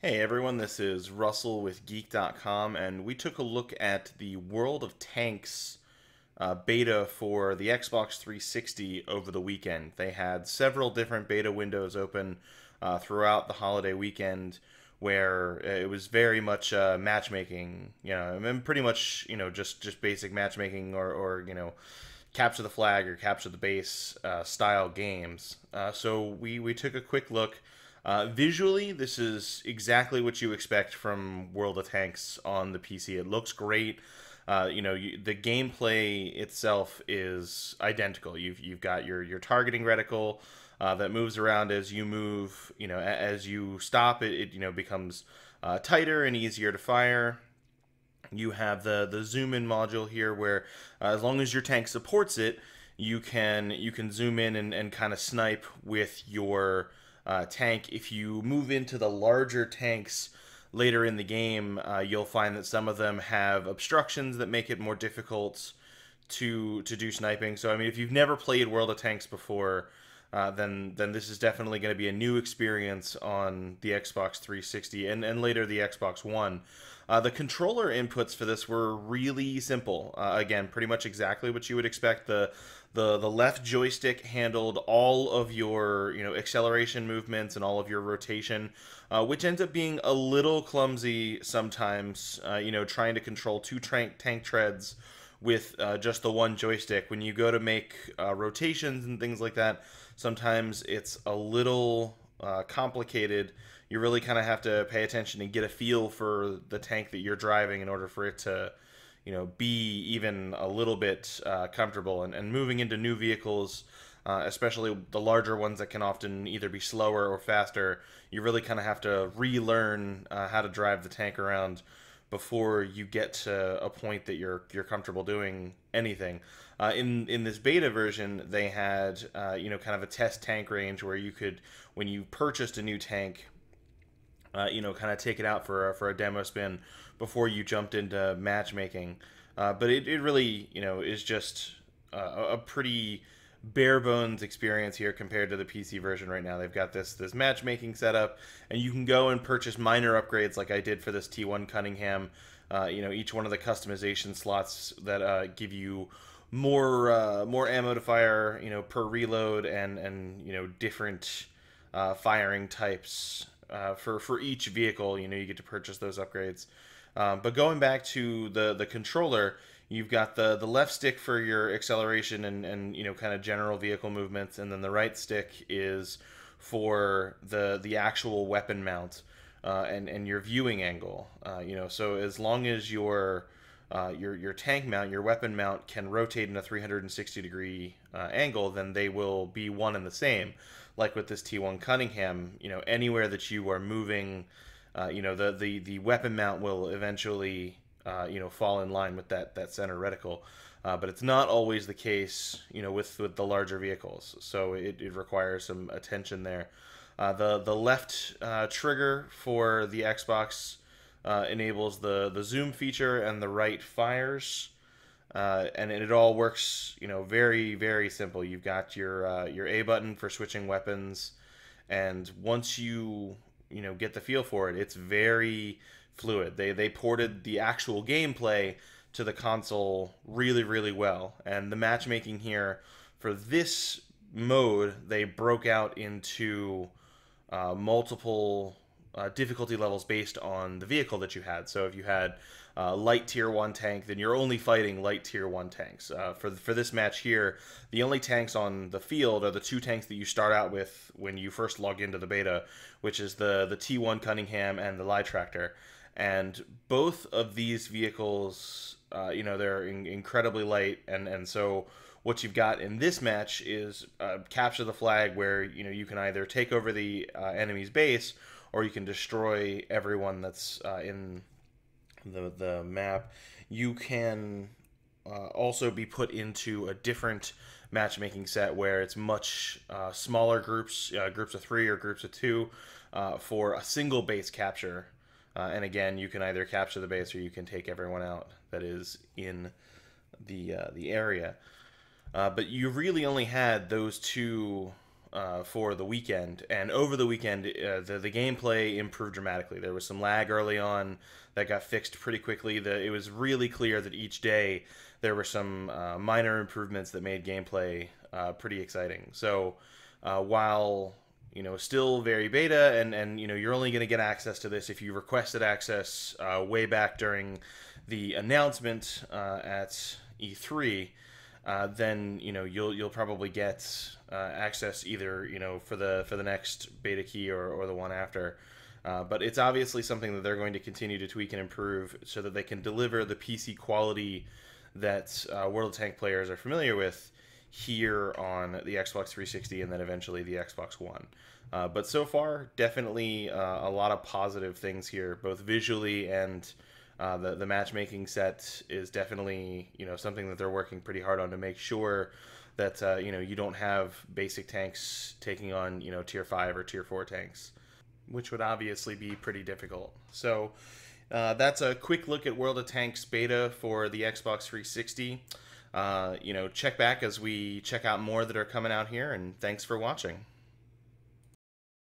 Hey everyone, this is Russell with Geek.com, and we took a look at the World of Tanks beta for the Xbox 360 over the weekend. They had several different beta windows open throughout the holiday weekend where it was very much matchmaking, and pretty much, just basic matchmaking or capture the flag or capture the base style games. So we took a quick look. Visually, this is exactly what you expect from World of Tanks on the PC. It looks great. The gameplay itself is identical. You've got your targeting reticle that moves around as you move. As you stop, it becomes tighter and easier to fire. You have the zoom in module here, where as long as your tank supports it, you can zoom in and kind of snipe with your tank. If you move into the larger tanks later in the game, you'll find that some of them have obstructions that make it more difficult to do sniping. So I mean, if you've never played World of Tanks before, then this is definitely going to be a new experience on the Xbox 360 and later the Xbox One. The controller inputs for this were really simple. Again, pretty much exactly what you would expect. The left joystick handled all of your acceleration movements and all of your rotation, which ends up being a little clumsy sometimes. Trying to control two tank treads with just the one joystick. When you go to make rotations and things like that, sometimes it's a little complicated. You really kind of have to pay attention and get a feel for the tank that you're driving in order for it to, be even a little bit comfortable. And moving into new vehicles, especially the larger ones that can often either be slower or faster, you really kind of have to relearn how to drive the tank around before you get to a point that you're comfortable doing anything. In this beta version, they had kind of a test tank range where you could, when you purchased a new tank, kind of take it out for a demo spin before you jumped into matchmaking. But it really, is just a pretty bare bones experience here compared to the PC version right now. They've got this matchmaking setup, and you can go and purchase minor upgrades like I did for this T1 Cunningham. Each one of the customization slots that give you more ammo to fire, per reload, and different firing types for each vehicle. You get to purchase those upgrades. But going back to the controller, you've got the left stick for your acceleration and kind of general vehicle movements, and then the right stick is for the actual weapon mount and your viewing angle. So as long as your tank mount, your weapon mount can rotate in a 360-degree angle, then they will be one and the same. Like with this T1 Cunningham, anywhere that you are moving, the weapon mount will eventually fall in line with that center reticle. But it's not always the case, with the larger vehicles. So it requires some attention there. The left trigger for the Xbox enables the zoom feature, and the right fires. And it all works, very, very simple. You've got your A button for switching weapons, and once you get the feel for it, it's very fluid. They ported the actual gameplay to the console really, really well, and the matchmaking here for this mode, they broke out into multiple difficulty levels based on the vehicle that you had. So if you had light tier 1 tank, then you're only fighting light tier 1 tanks. For this match here, the only tanks on the field are the two tanks that you start out with when you first log into the beta, which is the T1 Cunningham and the Light Tractor. And both of these vehicles, they're incredibly light, and so what you've got in this match is capture the flag, where you can either take over the enemy's base, or you can destroy everyone that's in the map. You can also be put into a different matchmaking set where it's much smaller groups, groups of 3 or groups of 2, for a single base capture. And again, you can either capture the base or you can take everyone out that is in the area. But you really only had those two for the weekend, and over the weekend, the gameplay improved dramatically. There was some lag early on that got fixed pretty quickly. It was really clear that each day there were some minor improvements that made gameplay pretty exciting. So while still very beta, and you're only going to get access to this if you requested access way back during the announcement at E3. Then you'll probably get access either for the next beta key or the one after. But it's obviously something that they're going to continue to tweak and improve so that they can deliver the PC quality that World of Tank players are familiar with here on the Xbox 360 and then eventually the Xbox One. But so far, definitely a lot of positive things here, both visually and the matchmaking set is definitely something that they're working pretty hard on to make sure that you don't have basic tanks taking on tier 5 or tier 4 tanks, which would obviously be pretty difficult. So that's a quick look at World of Tanks beta for the Xbox 360. Check back as we check out more that are coming out here, and thanks for watching.